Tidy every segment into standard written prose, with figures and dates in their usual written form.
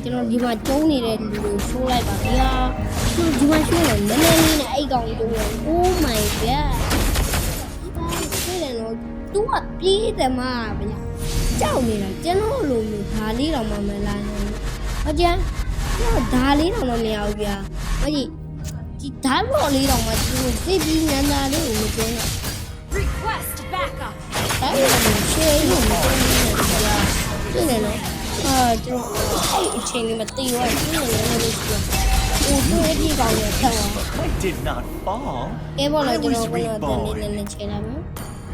ကျွန်တော်ဒီမှာကျုံးနေတဲ့လူကိုရှိုးလိုက်ပါဗျာကျွန်တော်ဒီမှာရှိုးတယ်နည်းနည်းလေးနဲ့အဲ့ကောင်ကြီးတို့ Oh my god ဒီတယ်နော်သူကပြေးတယ်မှာဗျာကြောက်နေတာကျွန်တော်လိုမျိုးဓာလေးတော့မှမလာနိုင်ဘူးဟုတ်ကြကျွန်တော်ဓာလေးတော့မမရဘူးဗျာဟုတ်ကြီးဒီဓာဘော်လေးတော့မှသူစစ်ပြီးနန်းသားလေးကိုမပြောရ Request backup. အဲ့ဒါရှေးလို့မပြောဘူးဗျာတွေ့တယ်နော်ကျွန်တော်အဲ့အချိန်လေးမသိရောရှင်းနေတယ်လို့ပြောဟိုတွေ့ဒီကောင်ရဲ့ထောက်အောင် I did not fall. ကဲပေါ်လာကျွန်တော်ကတော့တနေ့နဲ့ချေလာမယ်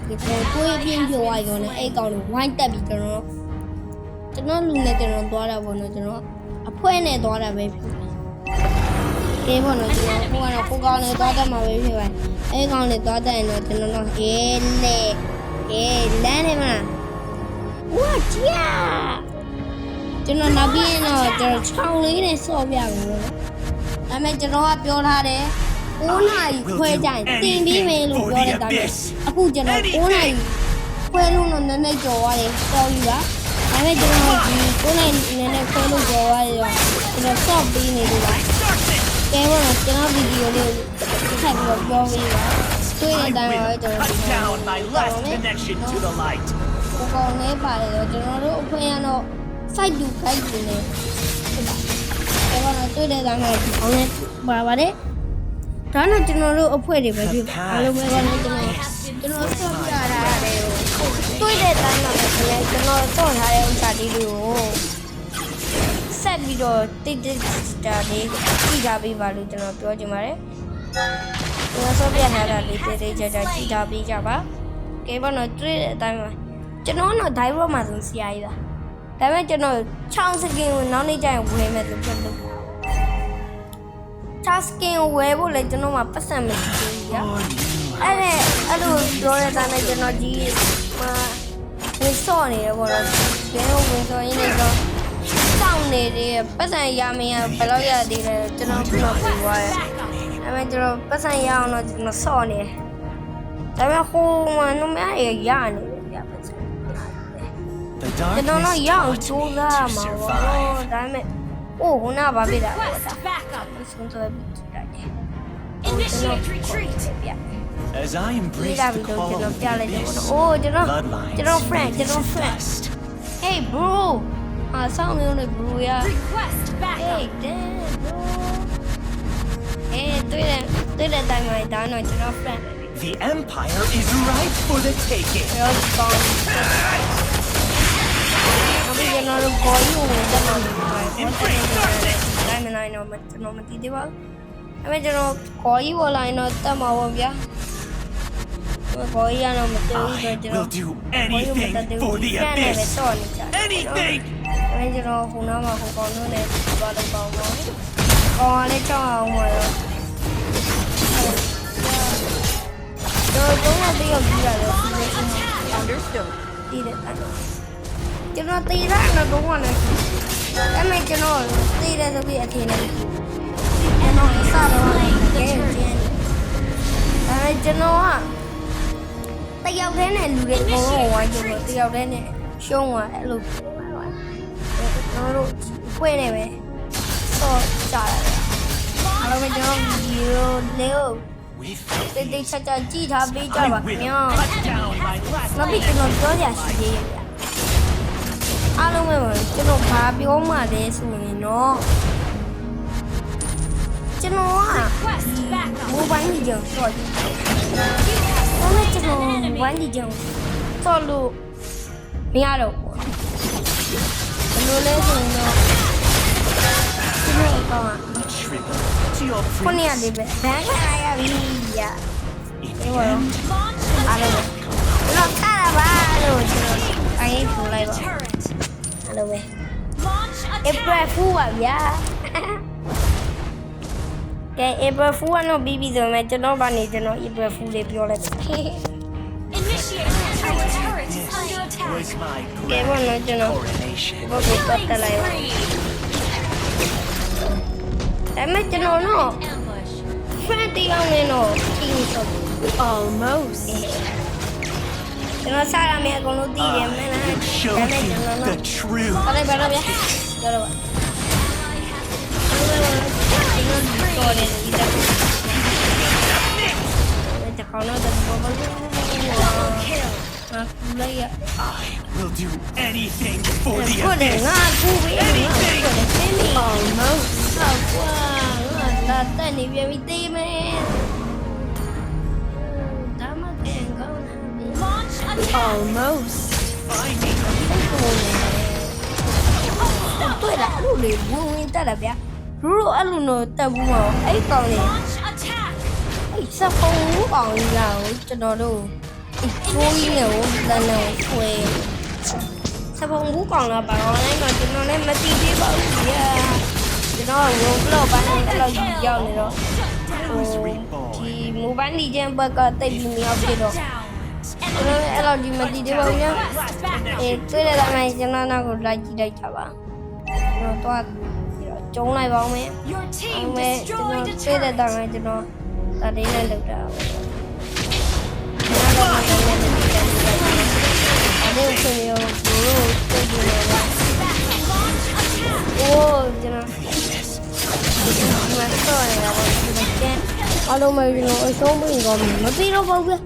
ဒီပေါ်ကိုယ်ပြင်းပြသွားရောနဲ့အဲ့ကောင်ကိုဝိုင်းတက်ပြီးကျွန်တော်လူနဲ့ကျွန်တော်သွားတာပေါ့နော်ကျွန်တော်အဖွဲနဲ့သွားတာပဲဖြစ်တယ်ကဲပေါ်နော်ကျွန်တော်ကိုကောင်နဲ့သွားတတ်မှာပဲဖြစ်ပါတယ်အဲ့ကောင်နဲ့သွားတတ်ရင်တော့ကျွန်တော်အေးလေလမ်းနေမှာဝါချာကျွန်တော်နောက်ပြီးတော့ကျွန်တော်ချောင်းလေးနဲ့စော့ပြမယ်လို့ဒါပေမဲ့ကျွန်တော်ကပြောထားတယ်9နာရီခွဲကြရင်တင်ပြီးမယ်လို့ပြောတဲ့တိုင်းအခုကျွန်တော်9နာရီခွဲလို့တော့နည်းနည်းကြော်သွားတယ်တော်ပြီပါဒါပေမဲ့ကျွန်တော်ဒီ9နာရီနည်းနည်းခွဲလို့ကြော်သွားတယ်တော့ကျွန်တော်စော့ပြီးနေလို့ပါကဲတော့ကျွန်တော်ဗီဒီယိုလေးထပ်ပြီးတော့ပြောပြီးပါတွေ့တဲ့တိုင်းတော့ကျွန်တော် Cut down my last connection to the light. ကိုကောင်လေးပါတယ်တော့ကျွန်တော်တို့အခွင့်အရေးတော့ site to guide နေတယ်ဟုတ်ပါဒါကတော့တွေ့တဲ့တိုင်းမှာဒီအောင်နဲ့ပါပါတယ်ဒါနဲ့ကျွန်တော်တို့အဖွဲ့တွေပဲဖြစ်အားလုံးပဲကတော့ကျွန်တော်ဆော့ပြတာရတယ်တွေ့တဲ့တိုင်းမှာလည်းကျွန်တော်ဆော့ထားတဲ့ဥစ္စာလေးတွေကိုဆက်ပြီးတော့တိတ်တာလေးကြည့်ကြပေးပါလို့ကျွန်တော်ပြောချင်ပါတယ်ကျွန်တော်ဆော့ပြထားတာလေးတိတ်ကြကြကြည့်ကြပေးကြပါကဲဘာလို့တွေ့တဲ့အတိုင်းမှာကျွန်တော်တော့ dive မှာဆိုဆရာကြီးပါဒါပေမဲ့ကျွန်တော်6စကင်ကိုနောက်နေ့ကျရင်ဝယ်မယ်လို့ပြောလို့6စကင်ကိုဝယ်ဖို့လည်းကျွန်တော်မှပတ်စံမရှိသေးဘူးကြာအဲ့လိုပြောတဲ့တိုင်းနဲ့ကျွန်တော်ဒီမှာဝင်စော့နေတယ်ပေါ့နော်ဘယ်လိုဝင်စော့ရင်းနေတော့စောင့်နေတယ်ပတ်စံရမရဘယ်တော့ရသေးလဲကျွန်တော်ပြောပြသွားတယ်ဒါပေမဲ့ကျွန်တော်ပတ်စံရအောင်တော့ကျွန်တော်စော့နေတယ်ဒါပေမဲ့ဟိုမှာနမရရနေတယ်ဗျပတ်စံကျွန်တော်တော့ရအောင်ကြိုးစားမှာပေါ့ဒါပေမဲ့ဟိုနာဘာဖြစ်တာလဲဆုံးသွားပြီတိုက်တယ် Initiate retreat. As I embrace the call of the abyss, ကျွန်တော် friend fast. Hey bro ဆောင်းနေလို့ bro ရ Request Hey backup. damn bro တွေ့တဲ့တိုင်းမှာဒါတော့ကျွန်တော် friend ပဲ The Empire is ripe for the taking. ပြောကောင်းအခုကျွန်တော်တို့ဘော်ယူဝင်တက်မှာတိုင်းမနိုင်တော့ကျွန်တော်မသိသေးပါဘူး။ဒါပေမဲ့ကျွန်တော်ခေါ်ကြီးပေါ်လာရင်တော့တက်မှာပေါ့ဗျာ။ခေါ်ကြီးရတော့မသိဘူးဆိုကျွန်တော် will do anything for the abyss. Anything. ဒါပေမဲ့ကျွန်တော်ခုနကဟိုကောင်တို့နဲ့သွားတော့ပေါ့ပေါ့။ကောင်ကလည်းကြောက်အောင်ပါတော့။တော့တော့တယောက်ကြီးရတယ် Understood. တည်တယ်ကျွန်တော်တည်ရတော့တော့လည်းဒါပေမဲ့ကျွန်တော်တည်တယ်ဆိုပြီးအထင်နဲ့ကျွန်တော်အစားတော့ကဲကျင်းဒါပေမဲ့ကျွန်တော်ကတယောက်တည်းနဲ့လူတွေအကုန်လုံးဝိုင်းကြလို့တယောက်တည်းနဲ့ရှုံးသွားအဲ့လိုကျွန်တော်တို့ဖွင့်နေပဲတော့ကြာတယ်အားလုံးပဲကျွန်တော်ဗီဒီယိုလေးကိုတိတ်ချာချာကြည့်ထားပေးကြပါခင်ဗျာ Cut down my last နောက်ပြီးကျွန်တော်ပြောရရှိသေးတယ်ဗျအားလုံးပဲကျွန်တော်ဘာပြောမှလဲဆိုရင်တော့ကျွန်တော်က Request backup. မိုဘိုင်းကြီးကြောင့်ဆော့တယ်။ဒါနဲ့ကျွန်တော်မိုဘိုင်းကြီးကြောင့်ဆော့လို့မရတော့ဘူး။ဘယ်လိုလဲဆိုရင်တော့ကျွန်တော်အကောင်က trigger to your ခုန prince. ကလေးပဲဘန်းခါရပြီ။ဒီဘောရော Launch အားလုံးပဲကျွန်တော်ခါရပါလို့ကျွန်တော်အရင်ထူလိုက်ပါ turret. အားလုံးပဲ Launch April attack. Fool ပါဗျာကဲ April Fool ကတော့ပြီးပြီဆိုမှကျွန်တော်ဗာနေကျွန်တော် April Fool လေးပြောလိုက် Initiate retreat. Our turret is under Was attack. my ကဲဘောနော်ကျွန်တော် coronation. ဘုတ်ကိုတက်လိုက်ပါဒါပေမဲ့ကျွန်တော်တော့ Ambush. friend တယောက်နဲ့တော့ချင်းဆို Almost. ကျွန်တော်စားရမယ်အကုန်လုံးသိတယ်မလား Show ဒါပေမဲ့ you ကျွန်တော် the တော့ truth. ဟုတ်တယ်ဗျာပြောတော့ တော်တယ်ဒီတက်တကောင်းတော့တော့ဘာလို့လိုက်ရ I will do anything for the ကိုယ် abyss. ငါကူပြီးငါကိုယ်တင်းနေအောင်မဟုတ်ကွာငါလာတက်နေပြန်ပြီးတေးမယ်ဒါမှပြန်ကောင်း Launch attack. almost Find me. တွေ့လားအဲ့လိုလေဝင်တက်လာဗျာတို့အဲ့လိုတော့တက်ဘူးမဟုတ်အဲ့ကောင်လေး Launch attack. အဲ့စဖုံးကောင်ကြီးလာကိုကျွန်တော်တို့ချိုးကြီးနဲ့ကိုတန်းနဲ့ဆွဲစဖုံးကူကောင်လာပါတော့လည်းတော့ကျွန်တော်လည်းမသိသေးပါဘူးဗျာကျွန်တော်ရုံးကတော့ဘာနဲ့အဲ့လိုရောက်နေတော့ဒီမိုဘိုင်းလီဂျန်ဘက်ကတိတ်ပြီးမရောက်ဖြစ်တော့ Down. ကျွန်တော်အဲ့လိုဒီမသိသေးပါဘူးဗျာ Back. အေးတွေ့ရတဲ့တိုင်းကျွန်တော်နောက်ကိုလိုက်ကြည့်လိုက်တာပါကျွန်တော်တော့ကျုံးလိုက်ပါဦးမယ် Your အ team မေကျွန်တော် destroyed a တွေ့တဲ့ turret. တိုင်းကျွန်တော်တတိနဲ့လောက်တာကျွန်တော်တော့မသိတဲ့ဒီတိုင်းအဲ့ဒီကိုမျိုးဘလို့တွေ့နေလဲ Launch attack. အိုးကျွန်တော်ဒီမှာတော့ရပါဘူးဒီကအားလုံးမကျွန်တော်အဆုံးမင်းကောင်းမပြီးတော့ပါဘူး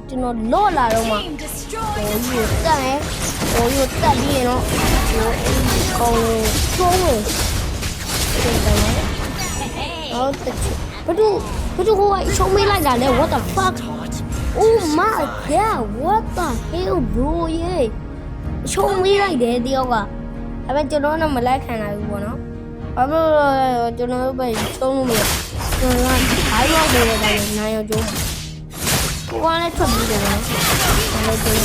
ကျွန်တော်လော့လာတော့မှ Team destroyed ဟို a ယူ turret. တက်တယ်ဟိုယူတက်ပြီးရင်တော့ဟိုကောင်းလို့ချုံးလို့တင်တယ် Hey. ဟုတ်တယ်ဘာလို့ဟိုကချုံးမေးလိုက်တာလဲ what the fuck oh my god what the hell bro ရေချုံးမေးလိုက်တယ်တယောက်ကဒါပေမဲ့ကျွန်တော်တော့မလိုက်ခံနိုင်ဘူးပေါ့နော်ဘာလို့လဲကျွန်တော်တို့ပဲချုံးလို့မရကျွန်တော်ကဘာလို့လဲတဲ့နိုင်ရောကျုံးဟိုကလည်းထွက်ပြီးတယ်နော်ဒါလည်းကျုံး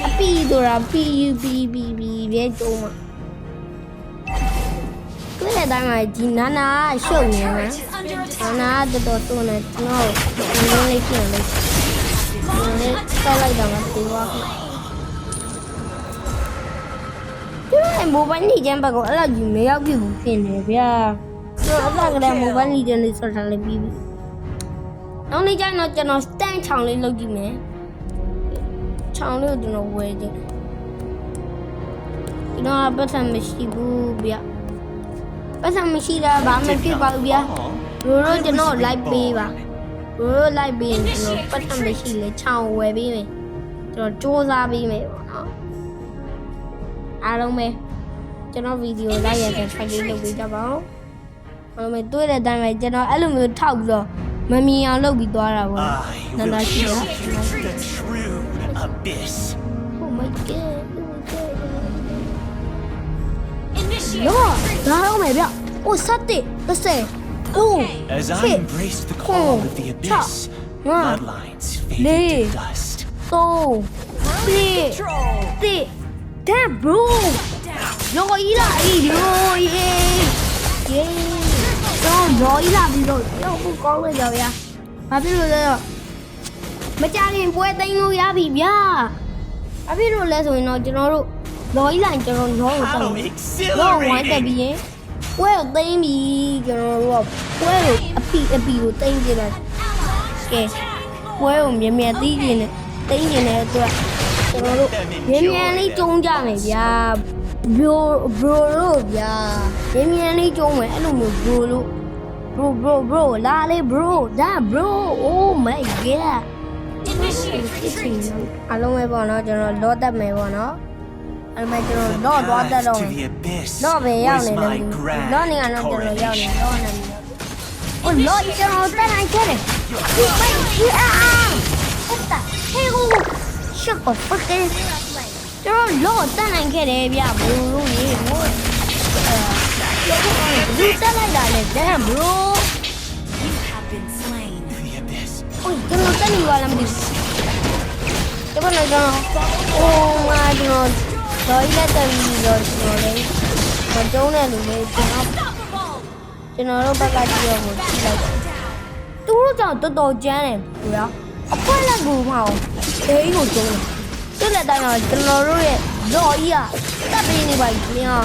အပီတို့ရာ PUBB ပဲကျုံးမှာတွေ့တဲ့တိုင်းမှာဒီနာနာရှုပ်နေတယ် Turret is under နာ attack. နာတော်တော်နဲ့ကျွန်တော်ဒီလိုလေးပြင်လိုက်ဒီလေးတက်လိုက်တော့မသိပါဘူးကျွန်တော်မိုဘိုင်းနေချမ်းဘက်ကိုအဲ့လိုကြီးမရောက်ပြဘူးဖြစ်နေဗျာကျွန်တော်အသက်ကလေးမိုဘိုင်းနေချမ်းလေးဆော့ထားလိုက်ပြီးပြီနောက်နေ့ကျရင်တော့ကျွန်တော်စတန်ချောင်းလေးလုပ်ကြည့်မယ်ချောင်းလေးကိုကျွန်တော်ဝယ်ကြည့်ကျွန်တော်ပတ်စံမရှိဘူးဗျာပတ်စံမရှိတာဘာမှမဖြစ်ပါဘူးဗျာရိုးရိုးကျွန်တော်လိုက်ပေးပါရိုးရိုးလိုက်ပေးရင်ကျွန်တော်ပတ်စံမရှိလေချောင်းဝယ်ပေးမယ်ကျွန်တော်စူးစမ်းပေးမယ်ပေါ့နော်အားလုံးပဲကျွန်တော်ဗီဒီယိုလိုက်ရတဲ့ဖိုင်လေးလုပ်ပေးကြပါဦးအားလုံးပဲတွေ့တဲ့အတိုင်းပဲကျွန်တော်အဲ့လိုမျိုးထောက်ပြီးတော့မမြင်အောင်လုပ်ပြီးသွားတာပေါ့ I နာ will နာရှိ show တာ you the true abyss. Oh my god Initiate လော retreat. လာတော့မယ်ဗျအိုး7 30အိုး As I shit. embrace the call of the abyss, Wow. bloodlines fade Lee. into dust. 3 4 Damn bro လောကြီးလာအေးလောယေတော့လောကြီးလာပြီးတော့တော့ကိုကောင်းလို့ကြော်ဗျာဘာဖြစ်လို့လဲတော့မကြခင်ပွဲသိမ်းလို့ရပြီဗျာဘာဖြစ်လို့လဲဆိုရင်တော့ကျွန်တော်တို့လောကြီးလာရင်ကျွန်တော်လောကိုတောင်း How လောဝိုင်းတက် exhilarating! ပြီးရင်ပွဲကိုသိမ်းပြီးကျွန်တော်တို့ကပွဲကိုအပီကိုသိမ်းပြလိုက်ကဲပွဲကိုမြင်မြင်သိကျင်တယ်သိမ်းကျင်တဲ့အတွက်ကျွန်တော်တို့မြင်မြင်လေးကျုံးကြမယ်ဗျာဘရိုတို့ဗျာမြင်မြင်လေးကျုံးမယ်အဲ့လိုမျိုးဘရိုလို့ဘရိုလာလေဘရိုဒါဘရို oh my god Initiate retreat. အားလုံးပဲပေါ့နော်ကျွန်တော်လောတက်မယ်ပေါ့နော်အဲ့မဲ့ကျွန်တော်လောသွားတက်တော့ To the abyss လောပဲရောက် was နေတယ် my လော grand နေကတော့ကျွန်တော်ရောက်နေ coronation. လောနေโอ้လောကျွန်တော်တက်နိုင်ခဲ့တယ်ဒီမိုက်ကြီးဟုတ်တာဟေးကိုရှက်တော့ဖက်တယ်ကျွန်တော်လောတက်နိုင်ခဲ့တယ်ဗျဘလူလို့ရေဘိုးဒီတက်လိုက်တာလေ damn bro You have been slain. The abyss. โอ้ยကျွန်တော်တက်နေပါလားမသိဘူးကျွန်တော်လည်းကျွန်တော်အိုးမကျွန်တော်လောကြီးလက်တက်ပြီးတော့ကျွန်တော်လည်းမတုံးတဲ့လူလေးကျွန်တော် Unstoppable. ကျွန်တော်တို့ဘက်ကကြည့်ရဖို့ကြည့်လိုက်သူတို့ကြောင့်တော်တော်ကြမ်းတယ်ဗျာအခွက်လက်ကူမအောင်ဒေးကိုကျုံးတယ်သူ့လက်တိုင်းတော့ကျွန်တော်တို့ရဲ့လော်ကြီးကတက်ပြီးနေပါပြီခင်ဗျာ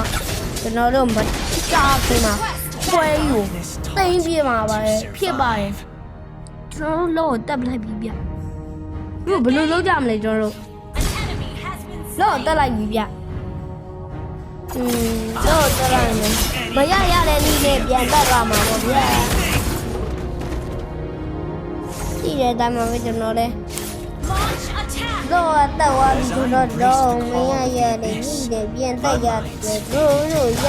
ကျွန်တော်တို့မကြာခင်မှာပွဲကြီးကိုသိမ်းပြမှာပါလေဖြစ်ပါတယ်ကျွန်တော်တို့လော်ကိုတက်ပလိုက်ပြီဗျဘယ်လိုလုပ်ကြမလဲကျွန်တော်တို့ An enemy has been လော် slain. တက်လိုက်ပြီဗျ တော့တရမ်းမရရတဲ့နည်းနဲ့ပြန်တက်လာမှာပေါ့ဗျာဒီတဲ့တိုင်းမှာပဲကျွန်တော်လည်း Launch attack. တော့တက်သွားပြီဆိုတော့မရရတဲ့နည်းနဲ့ပြန်တက်ရတယ်တို့ရ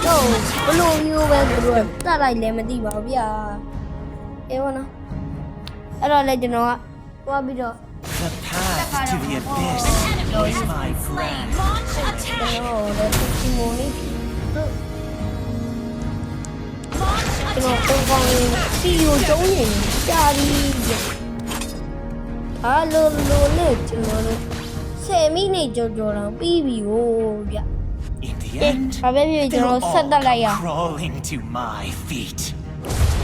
တော့ဘလို့မျိုးပဲတို့တက်လိုက်လည်းမသိပါဘူးဗျာအေးဝနော်အဲ့တော့လည်းကျွန်တော်ကသွားပြီးတော့ The path to the abyss is my friend. Launch ကျွန် attack. တော်လည်းဒီမိုလေးတို့ Launch ကျွန် attack. တော်ကောင်းစီယိုကျုံးရင်ကြာပြီအားလုံးလုံးနဲ့ကျွန်တော်တို့10မိနစ်ကြော်တော့ပြီးပြီဟိုဗျ In the အေး end, ဘာပဲဖြစ်ကျွန် they'll တော်ဆက်တက်လိုက်ရ all come crawling to my feet.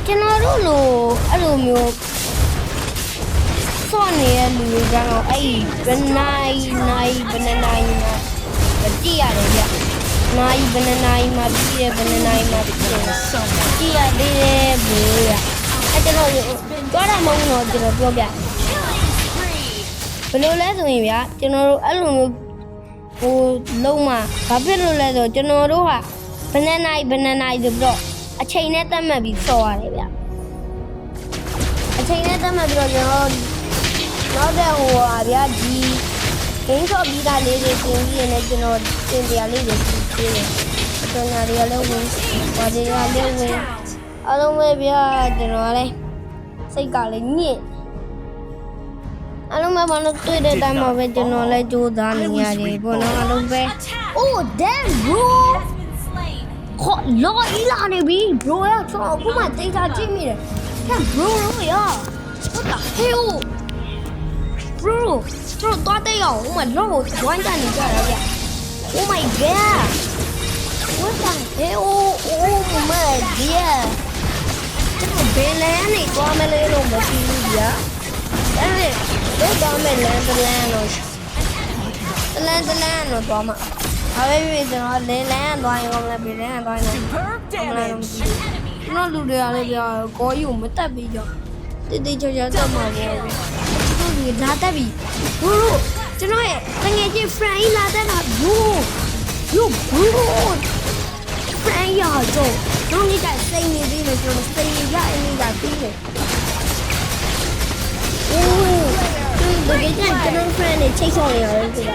ကျွန်တော်တို့လိုအဲ့လိုမျိုးစောနေရလူတွေကတော့အဲ့ဒီဘယ်နိုင်ဘယ်နိုင်မှာမကြည့်ရတယ်ဗျနိုင်ဘယ်နိုင်မှာကြည့်ရဘယ်နိုင်မှာကြည့်ရကြည့်ရသေးတယ်ဘိုးရအဲ့ကျွန်တော်တော့တာမဟုတ်တော့ကျွန်တော်ပြောပြ Killing spree. ဘယ်လိုလဲဆိုရင်ဗျာကျွန်တော်တို့အဲ့လိုမျိုးဟိုလုံးမှာဘာဖြစ်လို့လဲဆိုကျွန်တော်တို့ဟာဘယ်နဲ့နိုင်ဆိုပြီးတော့အချိန်နဲ့တတ်မှတ်ပြီးစော်ရတယ်ဗျအချိန်နဲ့တတ်မှတ်ပြီးတော့ကျွန်တော်နောက်တဲ့ဟိုဟာဗျာဒီဂိမ်းဆော့ပြီးသားလေးတွေပြင်ပြီးရင်လည်းကျွန်တော်တင်ပြလေးတွေပြင်ပေးတယ်ကျွန်တော်တွေကလည်းဝင်ဘာတွေကလည်းဝင်အားလုံးပဲဗျာကျွန်တော်လည်းစိတ်ကလည်းညစ်အားလုံးပဲဘာလို့တွေ့တဲ့တိုင်းမှာပဲကျွန်တော်လည်းကြိုးစားနေရတယ်ဘောနော်အားလုံးပဲ Oh damn bro Has been slain. ခေါ်လော်အီလာနေပြီ bro ရကျွန်တော်အခုမှတိတ်တာကြည့်မိတယ်ဟဲ့ bro ရ what the hell bro ကျွန်တော်တော့တဲ့အောင်ဥမာလော်ကိုဝိုင်းကန်နေကြတာဗျ Oh my god what the hell oh my god ကျွန်တော်ဘယ်လမ်းနေသွားမလဲလို့မသိဘူးဗျာအဲ့ဒါတော့မယ်လမ်းတော့သွားမှာဘာပဲဖြစ်ကျွန်တော်လမ်းသွားရင်ကောင်းလဲဘယ်လမ်းသွားရင် Superb damage. ကျွန်တော်လူတွေကလည်းပြကောကြီးကိုမတက်ပြီးတော့တိတိကျကျတက်မှာပေါ့ဗျသူတို့လာတက်ပြီးဘိုးကျွန်တော်ရဲ့တငယ်ချင်း friend လာတက်တာဘိုးfriend ရတော့တို့ကြီးကစိတ်နေသေးတယ်ကျွန်တော်စိတ်ရအင်းကြီးကပြီးတယ်အိုးသူကကျွန်တော် friend နဲ့ချိတ်ဆော်နေရတယ်သူက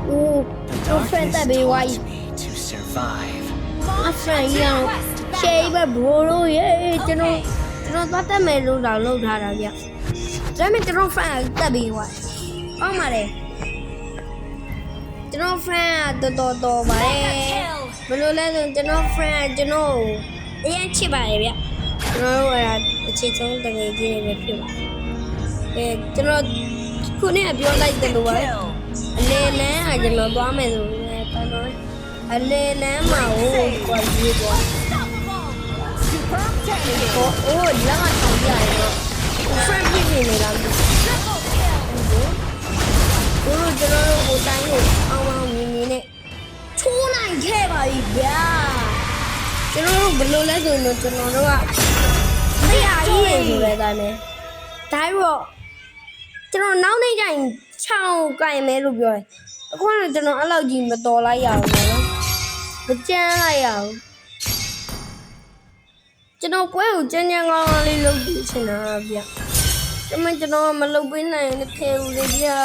အိုး The friend darkness တက်ပြီးဝိုင်း taught me to survive. a friend ရအောင်ရှေးပဲဘိုးတို့ရေကျွန်တော်သွားတက်မယ်လို့တော့လုပ်ထားတာဗျဒါပေမဲ့ကျွန်တော် friend တက်ပြီးဝိုင်းအောက်မှာလေကျွန်တော် friend ကတော်ပါလေဘယ်လိုလဲဆိုကျွန်တော် friend ကကျွန်တော်အရင်ချစ်ပါတယ်ဗျကျွန်တော်တို့အဲ့ဒါအခြေဆုံးတကယ်ကြီးနေပဲဖြစ်ပါတယ်ကျွန်တော်ခုနကပြောလိုက်တယ်လို့ပါအလေလန်းကကျွန်တော်သွားမယ်ဆိုရင်တော်အလေလန်းမှာဟိုကွာကြီးကွာ Superb damage. ဟိုလမ်းကထောင်ပြရတယ်တော့ friend ပြည့်နေလား Triple kill. တို့ကျွန်တော်တို့ဟိုတိုင်းကိုအောင်မြင်နဲ့ချိုးနိုင်ခဲ့ပါပြီဗျာကျွန်တော်တို့ဘယ်လိုလဲဆိုရင်ကျွန်တော်တို့ကတရားကြီးရေဆိုတဲ့အတိုင်းပဲဒါတော့ကျွန်တော်နောက်နေ့ကျရင်ချောင်းကင်မယ်လို့ပြောတယ်အခုကတော့ကျွန်တော်အဲ့လောက်ကြီးမတော်လိုက်ရဘူးနော်မကြမ်းလိုက်ရဘူးကျွန်တော်ပွဲကိုကြမ်းကြမ်းကောင်းကောင်းလေးလုပ်ပြီးချင်တာဗျကျွန်တော်မလုပ်ပေးနိုင်ရင်ခဲဦးလေးဗျာ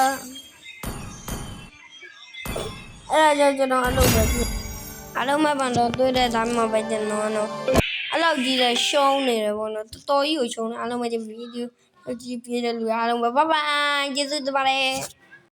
အဲ့ဒါကြောင့်ကျွန်တော်အလုပ်ပဲအလုံးမပန်တော့တွေ့တဲ့ဒါမှမပဲကျွန်တော်ကတော့အဲ့လောက်ကြီးလဲရှုံးနေတယ်ပေါ့နော်တော်တော်ကြီးကိုရှုံးတယ်အလုံးမကြီးဗီဒီယိုကြည့်ပြတဲ့လူအားလုံးပဲဘိုင်ဘိုင်ကျေးဇူးတင်ပါတယ်